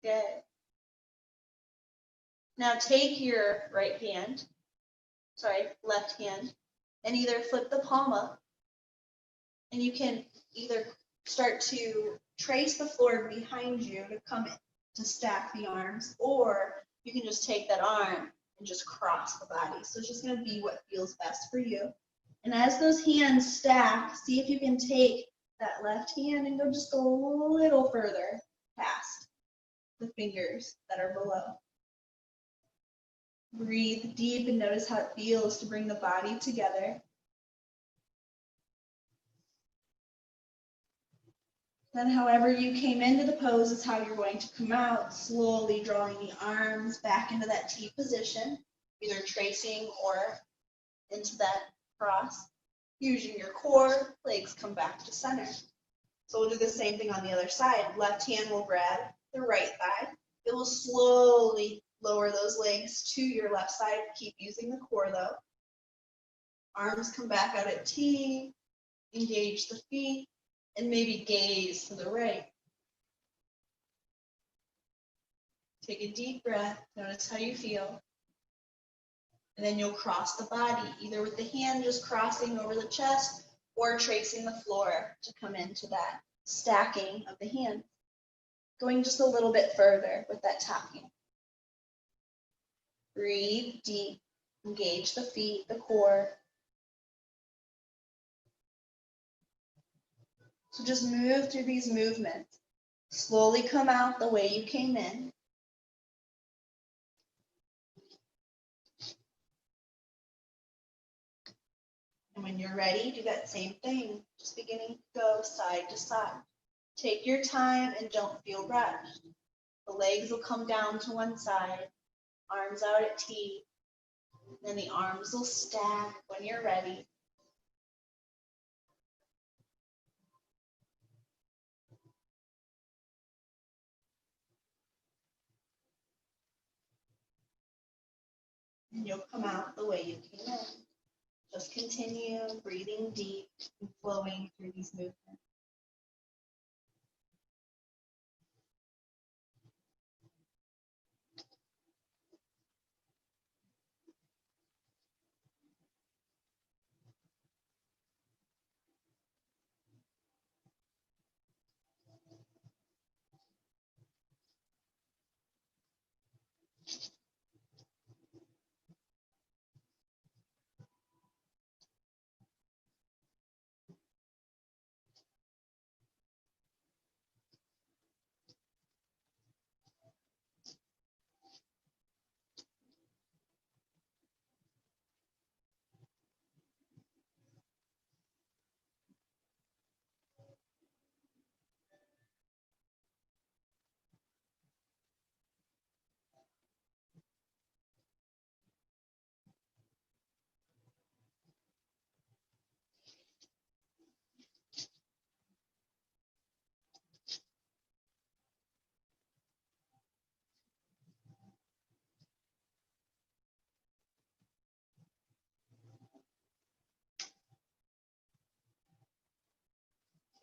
Good. Now take your left hand, and either flip the palm up, and you can either start to trace the floor behind you to come in, to stack the arms, or you can just take that arm and just cross the body. So it's just going to be what feels best for you. And as those hands stack, see if you can take that left hand and go just a little further past the fingers that are below. Breathe deep and notice how it feels to bring the body together. Then however you came into the pose is how you're going to come out, slowly drawing the arms back into that T position, either tracing or into that cross. Using your core, legs come back to center. So we'll do the same thing on the other side. Left hand will grab the right thigh. It will slowly lower those legs to your left side. Keep using the core though. Arms come back out at T, engage the feet, and maybe gaze to the right. Take a deep breath, notice how you feel. And then you'll cross the body, either with the hand just crossing over the chest or tracing the floor to come into that stacking of the hands, going just a little bit further with that top hand. Breathe deep, engage the feet, the core. So just move through these movements. Slowly come out the way you came in. And when you're ready, do that same thing, just beginning to go side to side. Take your time and don't feel rushed. The legs will come down to one side, arms out at T, then the arms will stack when you're ready. And you'll come out the way you came in. Just continue breathing deep and flowing through these movements.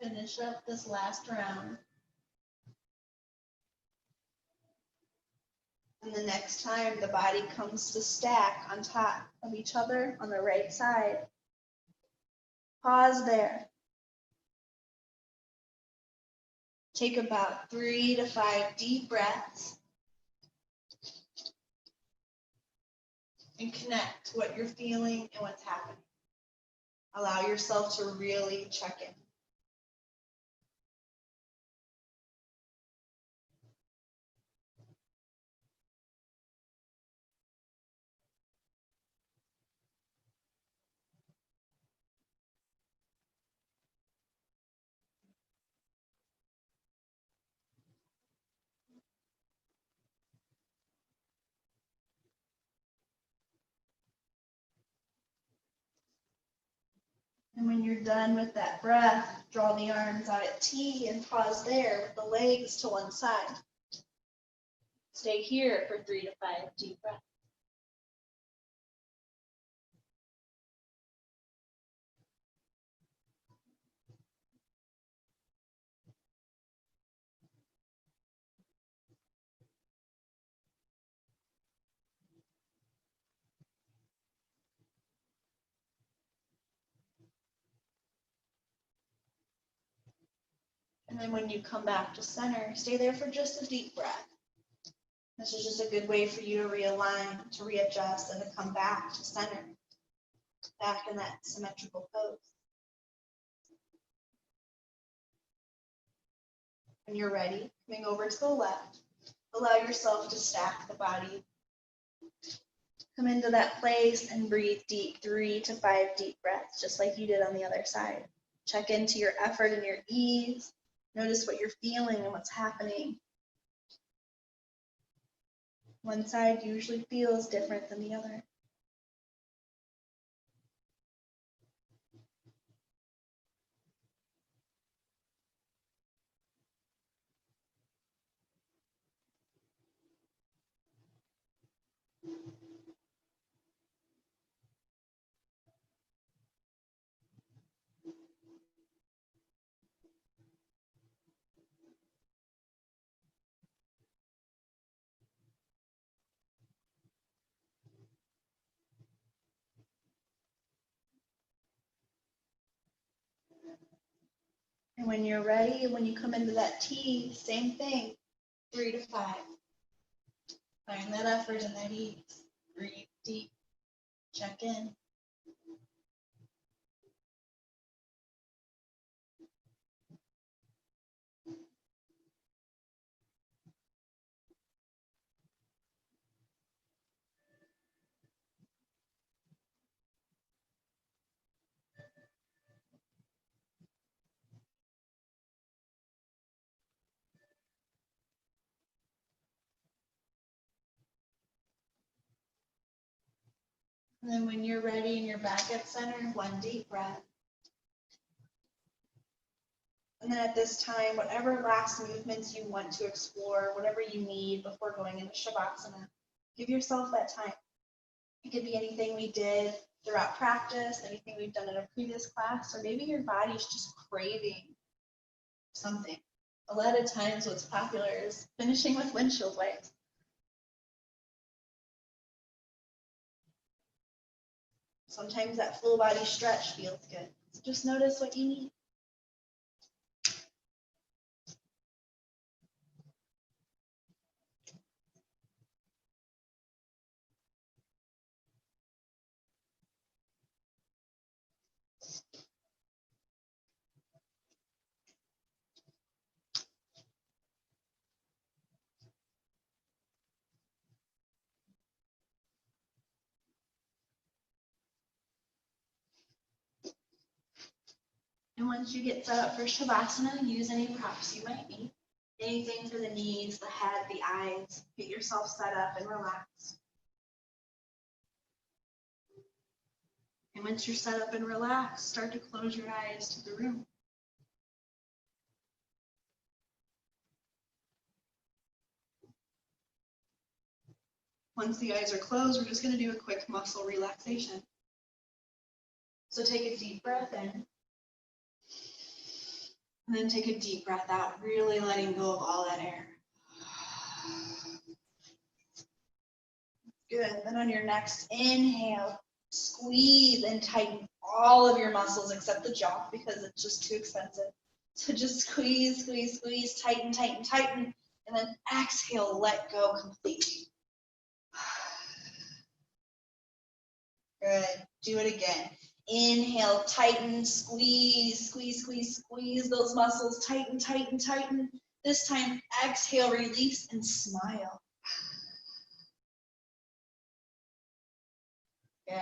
Finish up this last round. And the next time the body comes to stack on top of each other on the right side, pause there. Take about 3 to 5 deep breaths and connect what you're feeling and what's happening. Allow yourself to really check in. And when you're done with that breath, draw the arms out at T and pause there with the legs to one side. Stay here for 3 to 5 deep breaths. And then when you come back to center, stay there for just a deep breath. This is just a good way for you to realign, to readjust, and to come back to center, back in that symmetrical pose. When you're ready, coming over to the left, allow yourself to stack the body. Come into that place and breathe deep, 3 to 5 deep breaths, just like you did on the other side. Check into your effort and your ease. Notice what you're feeling and what's happening. One side usually feels different than the other. And when you're ready, and when you come into that T, same thing, 3 to 5. Find that effort and that ease. Breathe deep. Check in. And then when you're ready and you're back at center, 1 deep breath. And then at this time, whatever last movements you want to explore, whatever you need before going into Shavasana, give yourself that time. It could be anything we did throughout practice, anything we've done in a previous class, or maybe your body's just craving something. A lot of times what's popular is finishing with windshield wipes. Sometimes that full body stretch feels good. So just notice what you need. And once you get set up for Shavasana, use any props you might need. Anything for the knees, the head, the eyes. Get yourself set up and relaxed. And once you're set up and relaxed, start to close your eyes to the room. Once the eyes are closed, we're just going to do a quick muscle relaxation. So take a deep breath in. And then take a deep breath out, really letting go of all that air. Good. Then on your next inhale, squeeze and tighten all of your muscles except the jaw because it's just too expensive. So just squeeze, squeeze, squeeze, tighten, tighten, tighten, and then exhale, let go completely. Good. Do it again. Inhale, tighten, squeeze, squeeze, squeeze, squeeze those muscles, tighten, tighten, tighten. This time, exhale, release, and smile. Good.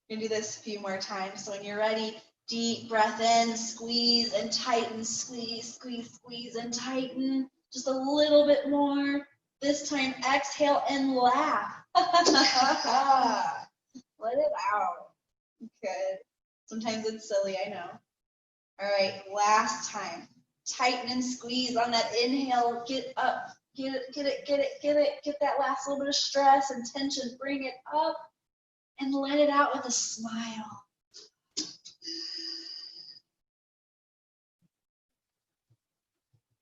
You're gonna do this a few more times. So when you're ready, deep breath in, squeeze and tighten, squeeze, squeeze, squeeze and tighten. Just a little bit more. This time, exhale and laugh. Let it out. Good. Sometimes it's silly, I know. All right, last time. Tighten and squeeze on that inhale. Get up. Get it, get it, get it, get it. Get that last little bit of stress and tension. Bring it up and let it out with a smile.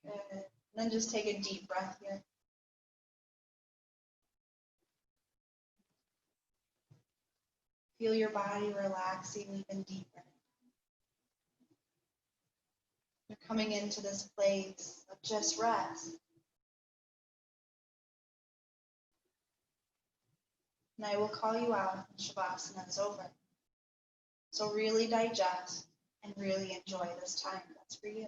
Good. Then just take a deep breath here. Feel your body relaxing even deeper. You're coming into this place of just rest. And I will call you out when Shavasana is over. So really digest and really enjoy this time that's for you.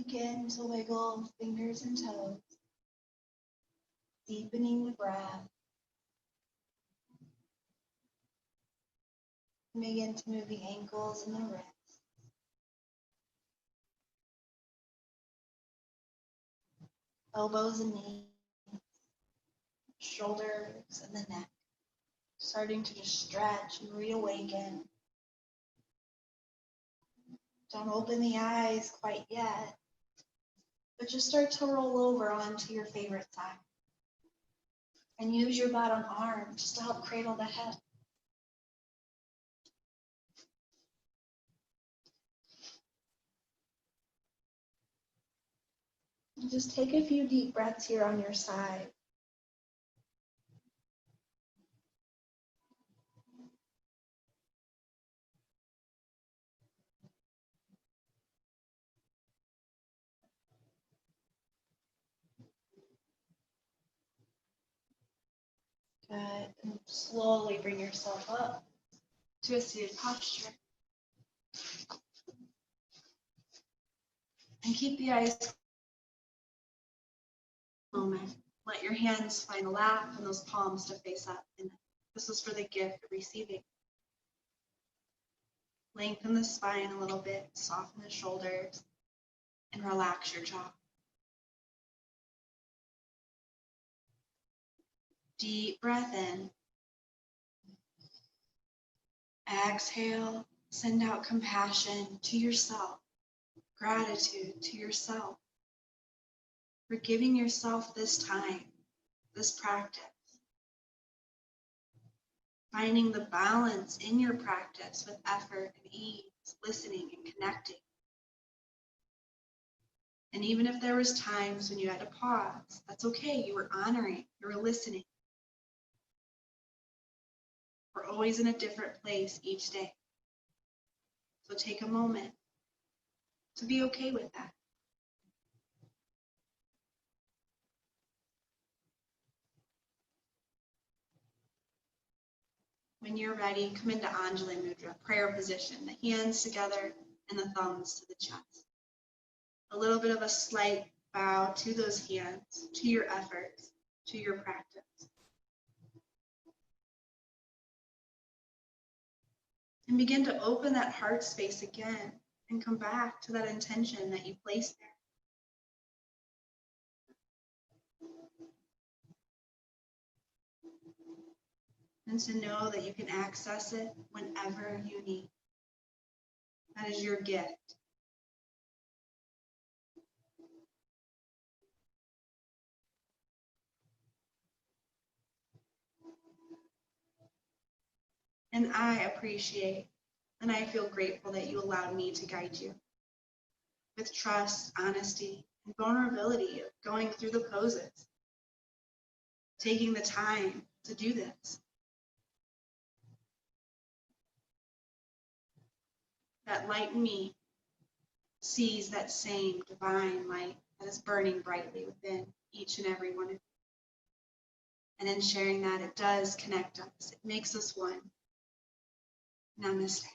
Begin to wiggle fingers and toes, deepening the breath. Begin to move the ankles and the wrists. Elbows and knees, shoulders and the neck. Starting to just stretch and reawaken. Don't open the eyes quite yet, but just start to roll over onto your favorite side. And use your bottom arm just to help cradle the head. And just take a few deep breaths here on your side. Good. And slowly bring yourself up to a seated posture. And keep the eyes closed for a moment. Let your hands find a lap and those palms to face up. And this is for the gift of receiving. Lengthen the spine a little bit, soften the shoulders, and relax your jaw. Deep breath in. Exhale, send out compassion to yourself, gratitude to yourself for giving yourself this time, this practice. Finding the balance in your practice with effort and ease, listening and connecting. And even if there was times when you had to pause, that's okay. You were honoring, you were listening. We're always in a different place each day. So take a moment to be okay with that. When you're ready, come into Anjali Mudra, prayer position, the hands together and the thumbs to the chest. A little bit of a slight bow to those hands, to your efforts, to your practice. And begin to open that heart space again and come back to that intention that you placed there. And to know that you can access it whenever you need. That is your gift. And I appreciate and I feel grateful that you allowed me to guide you with trust, honesty, and vulnerability of going through the poses, taking the time to do this. That light in me sees that same divine light that is burning brightly within each and every one of you. And in sharing that, it does connect us. It makes us one. Namaste.